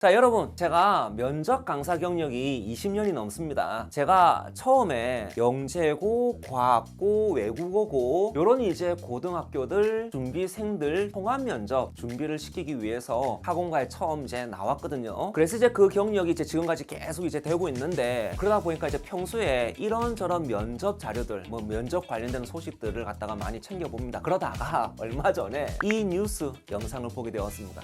자, 여러분, 제가 면접 강사 경력이 20년이 넘습니다. 제가 처음에 영재고, 과학고, 외국어고 이런 이제 고등학교들 준비생들 통합 면접 준비를 시키기 위해서 학원가에 처음 이제 나왔거든요. 그래서 이제 그 경력이 이제 지금까지 계속 이제 되고 있는데, 그러다 보니까 이제 평소에 이런저런 면접 자료들, 뭐 면접 관련된 소식들을 갖다가 많이 챙겨봅니다. 그러다가 얼마 전에 이 뉴스 영상을 보게 되었습니다.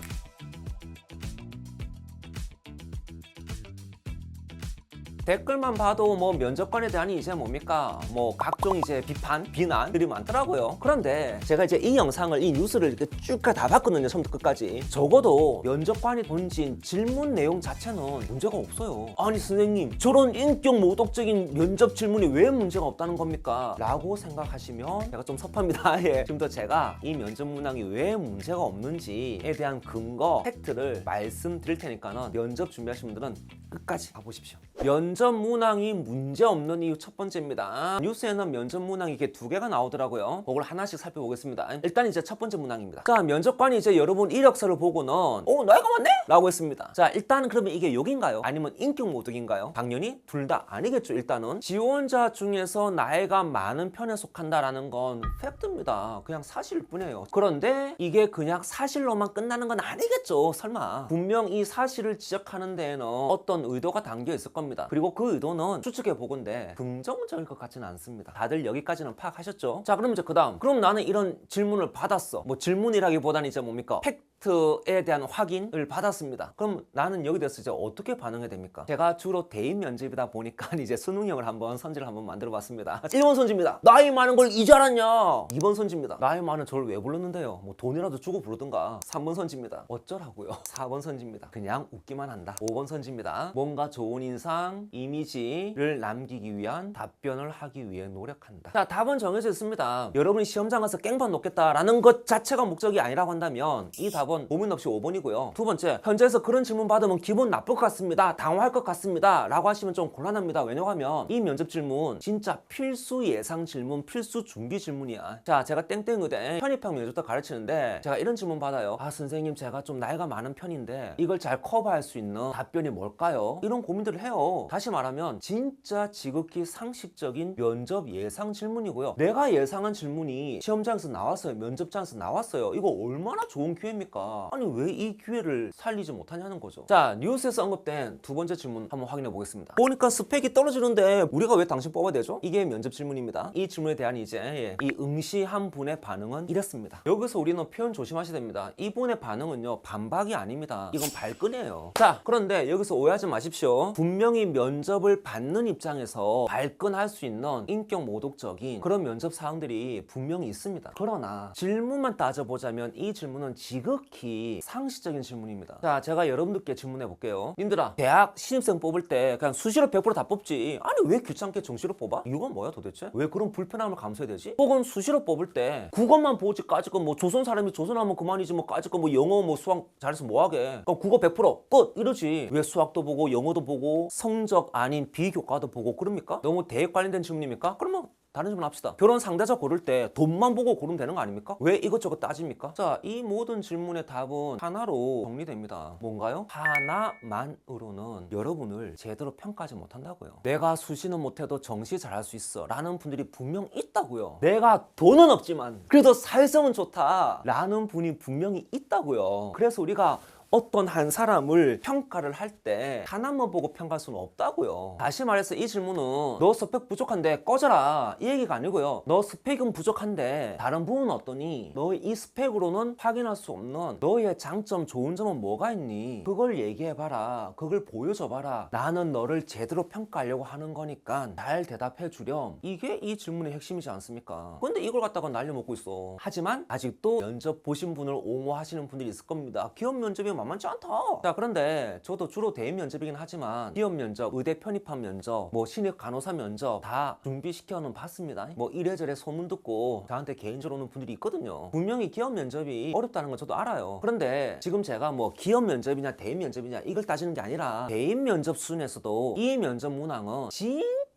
댓글만 봐도 뭐 면접관에 대한 이제 뭡니까? 뭐 각종 이제 비판, 비난들이 많더라고요. 그런데 제가 이제 이 영상을, 이 뉴스를 이렇게 쭉 다 봤거든요. 처음부터 끝까지. 적어도 면접관이 던진 질문 내용 자체는 문제가 없어요. 아니 선생님, 저런 인격 모독적인 면접 질문이 왜 문제가 없다는 겁니까? 라고 생각하시면 제가 좀 섭합니다. 예. 지금부터 제가 이 면접 문항이 왜 문제가 없는지에 대한 근거, 팩트를 말씀드릴 테니까는 면접 준비하시는 분들은 끝까지 봐보십시오. 면접 문항이 문제 없는 이유 첫 번째입니다. 뉴스에는 면접 문항이 이게 두 개가 나오더라고요. 그걸 하나씩 살펴보겠습니다. 일단 이제 첫 번째 문항입니다. 자, 면접관이 이제 여러분 이력서를 보고는 나이가 많네? 라고 했습니다. 자, 일단 그러면 이게 욕인가요? 아니면 인격 모독인가요? 당연히 둘 다 아니겠죠. 일단은 지원자 중에서 나이가 많은 편에 속한다라는 건 팩트입니다. 그냥 사실일 뿐이에요. 그런데 이게 그냥 사실로만 끝나는 건 아니겠죠. 설마. 분명 이 사실을 지적하는 데에는 어떤 의도가 담겨 있을 겁니다. 그리고 그 의도는 추측해 보건데 긍정적일 것 같지는 않습니다. 다들 여기까지는 파악하셨죠? 자, 그럼 이제 그 다음, 그럼 나는 이런 질문을 받았어. 뭐 질문이라기보다는 이제 뭡니까? 팩트에 대한 확인을 받았습니다. 그럼 나는 여기 대해서 이제 어떻게 반응해야 됩니까? 제가 주로 대인 면접이다 보니까 이제 수능형을 한번 선지를 한번 만들어 봤습니다. 1번 선지입니다. 나이 많은 걸 이제 알았냐? 2번 선지입니다. 나이 많은 저를 왜 불렀는데요? 뭐 돈이라도 주고 부르든가. 3번 선지입니다. 어쩌라고요? 4번 선지입니다. 그냥 웃기만 한다. 5번 선지입니다. 뭔가 좋은 인상, 이미지를 남기기 위한 답변을 하기 위해 노력한다. 자, 답은 정해져 있습니다. 여러분이 시험장 가서 깽판 놓겠다라는 것 자체가 목적이 아니라고 한다면 이 답은 고민 없이 5번이고요. 두 번째, 현재에서 그런 질문 받으면 기분 나쁠 것 같습니다. 당황할 것 같습니다. 라고 하시면 좀 곤란합니다. 왜냐하면 이 면접 질문 진짜 필수 예상 질문, 필수 준비 질문이야. 자, 제가 땡땡의대 편입학 면접도 가르치는데 제가 이런 질문 받아요. 아, 선생님, 제가 좀 나이가 많은 편인데 이걸 잘 커버할 수 있는 답변이 뭘까요? 이런 고민들을 해요. 다시 말하면 진짜 지극히 상식적인 면접 예상 질문이고요. 내가 예상한 질문이 시험장에서 나왔어요. 면접장에서 나왔어요. 이거 얼마나 좋은 기회입니까? 아니, 왜 이 기회를 살리지 못하냐는 거죠. 자, 뉴스에서 언급된 두 번째 질문 한번 확인해 보겠습니다. 보니까 스펙이 떨어지는데 우리가 왜 당신 뽑아야 되죠? 이게 면접 질문입니다. 이 질문에 대한 이제 이 응시한 분의 반응은 이랬습니다. 여기서 우리는 표현 조심하셔야 됩니다. 이분의 반응은요, 반박이 아닙니다. 이건 발끈이에요. 자, 그런데 여기서 오해하지 마십시오. 분명히 면접을 받는 입장에서 발끈할 수 있는 인격 모독적인 그런 면접 사항들이 분명히 있습니다. 그러나 질문만 따져보자면 이 질문은 지극히 상식적인 질문입니다. 자, 제가 여러분들께 질문해 볼게요. 님들아, 대학 신입생 뽑을 때 그냥 수시로 100%다 뽑지, 아니 왜 귀찮게 정시로 뽑아? 이유가 뭐야 도대체? 왜 그런 불편함을 감수해야 되지? 혹은 수시로 뽑을 때 국어만 보지 까짓 거 조선 사람이 조선하면 그만이지 까짓 거 영어 수학 잘해서 뭐하게, 그럼 국어 100%끝 이러지. 왜 수학도 보고 영어도 보고 성적 아닌 비교과도 보고 그럽니까? 너무 대학 관련된 질문입니까? 그러면 다른 질문 합시다. 결혼 상대자 고를 때 돈만 보고 고르면 되는 거 아닙니까? 왜 이것저것 따집니까? 자, 이 모든 질문의 답은 하나로 정리됩니다. 뭔가요? 하나만으로는 여러분을 제대로 평가하지 못한다고요. 내가 수시는 못해도 정시 잘할 수 있어 라는 분들이 분명 있다고요. 내가 돈은 없지만 그래도 사회성은 좋다 라는 분이 분명히 있다고요. 그래서 우리가 어떤 한 사람을 평가를 할 때 하나만 보고 평가할 수는 없다고요. 다시 말해서 이 질문은 너 스펙 부족한데 꺼져라 이 얘기가 아니고요. 너 스펙은 부족한데 다른 부분은 어떠니? 너의 이 스펙으로는 확인할 수 없는 너의 장점, 좋은 점은 뭐가 있니? 그걸 얘기해봐라. 그걸 보여줘봐라. 나는 너를 제대로 평가하려고 하는 거니까 잘 대답해 주렴. 이게 이 질문의 핵심이지 않습니까? 근데 이걸 갖다가 날려먹고 있어. 하지만 아직도 면접 보신 분을 옹호하시는 분들이 있을 겁니다. 기업 면접이 만만치 않다. 자, 그런데 저도 주로 대인 면접이긴 하지만 기업 면접, 의대 편입한 면접, 뭐 신입 간호사 면접 다 준비시켜는 봤습니다. 뭐 이래저래 소문 듣고 저한테 개인적으로 오는 분들이 있거든요. 분명히 기업 면접이 어렵다는 건 저도 알아요. 그런데 지금 제가 뭐 기업 면접이냐 대인 면접이냐 이걸 따지는 게 아니라 대인 면접 수준에서도 이 면접 문항은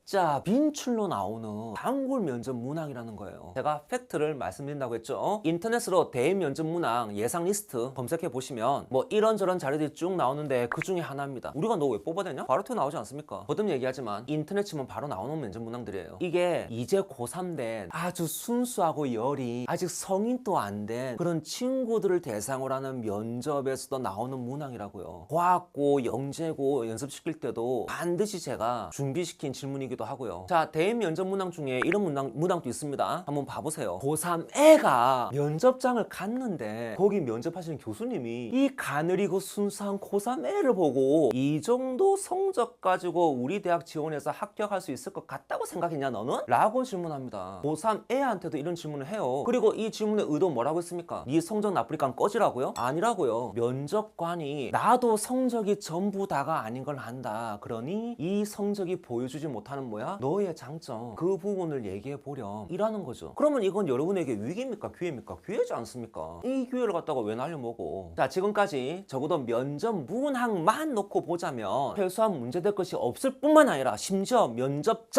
진짜 빈출로 나오는 단골 면접 문항이라는 거예요. 제가 팩트를 말씀드린다고 했죠. 인터넷으로 대인 면접 문항 예상 리스트 검색해 보시면 뭐 이런저런 자료들이 쭉 나오는데 그 중에 하나입니다. 우리가 너 왜 뽑아대냐? 바로 튀어나오지 않습니까? 거듭 얘기하지만 인터넷 치면 바로 나오는 면접 문항들이에요. 이게 이제 고3 된 아주 순수하고 열이 아직 성인도 안 된 그런 친구들을 대상으로 하는 면접에서도 나오는 문항이라고요. 과학고, 영재고 연습시킬 때도 반드시 제가 준비시킨 질문이기도 하고요. 자, 대인 면접 문항 중에 이런 문항도 있습니다. 한번 봐보세요. 고3 애가 면접장을 갔는데 거기 면접하시는 교수님이 이 가느리고 순수한 고3 애를 보고 이 정도 성적 가지고 우리 대학 지원해서 합격할 수 있을 것 같다고 생각했냐 너는? 라고 질문합니다. 고3 애한테도 이런 질문을 해요. 그리고 이 질문의 의도 뭐라고 했습니까? 네 성적 나쁘니까 꺼지라고요? 아니라고요. 면접관이 나도 성적이 전부 다가 아닌 걸 안다. 그러니 이 성적이 보여주지 못하는 뭐야? 너의 장점, 그 부분을 얘기해 보렴 이라는 거죠. 그러면 이건 여러분에게 위기입니까? 기회입니까? 기회지 않습니까? 이 기회를 갖다가 왜 날려먹어? 자, 지금까지 적어도 면접 문항만 놓고 보자면 최소한 문제될 것이 없을 뿐만 아니라 심지어 면접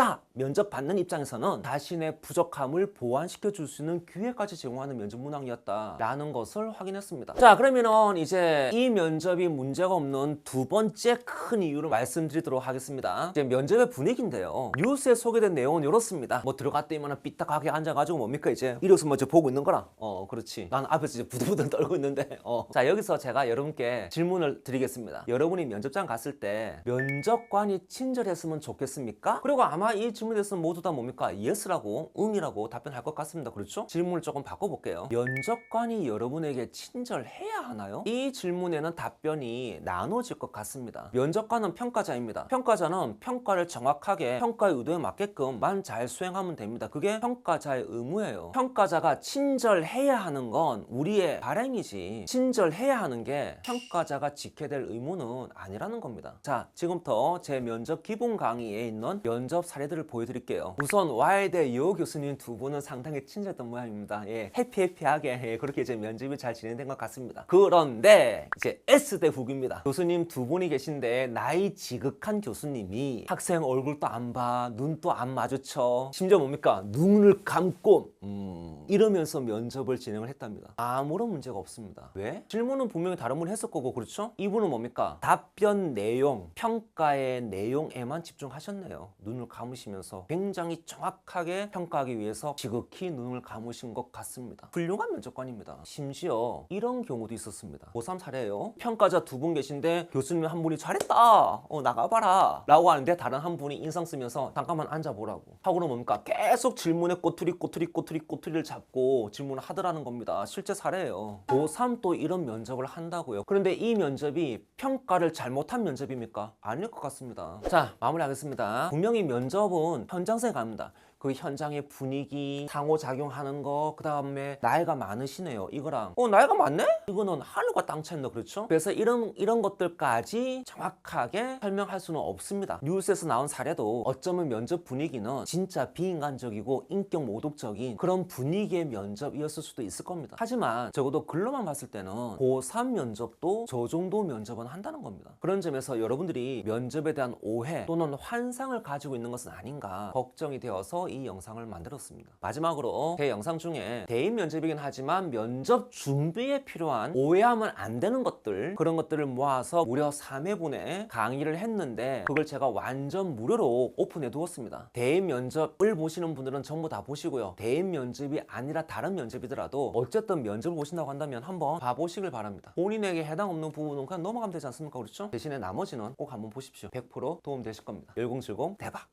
받는 입장에서는 자신의 부족함을 보완시켜 줄 수 있는 기회까지 제공하는 면접 문항이었다라는 것을 확인했습니다. 자, 그러면은 이제 이 면접이 문제가 없는 두 번째 큰 이유를 말씀드리도록 하겠습니다. 이제 면접의 분위기인데요. 뉴스에 소개된 내용은 이렇습니다. 뭐 들어갔더니만 삐딱하게 앉아가지고 뭡니까 이제 이래서 먼저 보고 있는 거라. 그렇지. 난 앞에서 이제 부들부들 떨고 있는데. 자, 여기서 제가 여러분께 질문을 드리겠습니다. 여러분이 면접장 갔을 때 면접관이 친절했으면 좋겠습니까? 그리고 아마 이 질문에 대해서는 모두 다 뭡니까? yes라고 응이라고 답변할 것 같습니다. 그렇죠? 질문을 조금 바꿔볼게요. 면접관이 여러분에게 친절해야 하나요? 이 질문에는 답변이 나눠질 것 같습니다. 면접관은 평가자입니다. 평가자는 평가를 정확하게 평가의 의도에 맞게끔만 잘 수행하면 됩니다. 그게 평가자의 의무예요. 평가자가 친절해야 하는 건 우리의 바람이지 친절해야 하는 게 평가자가 지켜야 될 의무는 아니라는 겁니다. 자, 지금부터 제 면접 기본 강의에 있는 면접 사례들을 보여드릴게요. 우선 Y대 여 교수님 두 분은 상당히 친절했던 모양입니다. 예, 해피하게 그렇게 이제 면접이 잘 진행된 것 같습니다. 그런데 이제 S대 후기입니다. 교수님 두 분이 계신데 나이 지극한 교수님이 학생 얼굴도 안 봐, 눈도 안 마주쳐, 심지어 뭡니까? 눈을 감고 이러면서 면접을 진행을 했답니다. 아무런 문제가 없습니다. 왜? 질문은 분명히 다른 분이 했을 거고 그렇죠? 이분은 뭡니까? 답변 내용, 평가의 내용에만 집중하셨네요. 눈을 감으시면서 굉장히 정확하게 평가하기 위해서 지극히 눈을 감으신 것 같습니다. 훌륭한 면접관입니다. 심지어 이런 경우도 있었습니다. 고3 사례예요. 평가자 두 분 계신데 교수님 한 분이 잘했다, 나가봐라 라고 하는데 다른 한 분이 인상 쓰면서 잠깐만 앉아보라고 하고는 뭡니까? 계속 질문에 꼬투리를 잡고 질문을 하더라는 겁니다. 실제 사례예요. 고3 또 이런 면접을 한다고요. 그런데 이 면접이 평가를 잘못한 면접입니까? 아닐 것 같습니다. 자, 마무리하겠습니다. 분명히 면접은 현장성이 갑니다. 그 현장의 분위기, 상호작용하는 거, 그 다음에 나이가 많으시네요. 이거랑 나이가 많네? 이거는 하늘과 땅 차이인다. 그렇죠? 그래서 이런 것들까지 정확하게 설명할 수는 없습니다. 뉴스에서 나온 사례도 어쩌면 면접 분위기는 진짜 비인간적이고 인격 모독적인 그런 분위기의 면접이었을 수도 있을 겁니다. 하지만 적어도 글로만 봤을 때는 고3 면접도 저 정도 면접은 한다는 겁니다. 그런 점에서 여러분들이 면접에 대한 오해 또는 환상을 가지고 있는 것은 아닌가 걱정이 되어서 이 영상을 만들었습니다. 마지막으로 제 영상 중에 대인 면접이긴 하지만 면접 준비에 필요한 오해하면 안 되는 것들, 그런 것들을 모아서 무려 3회분의 강의를 했는데 그걸 제가 완전 무료로 오픈해 두었습니다. 대인 면접을 보시는 분들은 전부 다 보시고요. 대인 면접이 아니라 다른 면접이더라도 어쨌든 면접을 보신다고 한다면 한번 봐보시길 바랍니다. 본인에게 해당 없는 부분은 그냥 넘어가면 되지 않습니까? 그렇죠? 대신에 나머지는 꼭 한번 보십시오. 100% 도움 되실 겁니다. 열공실공 대박!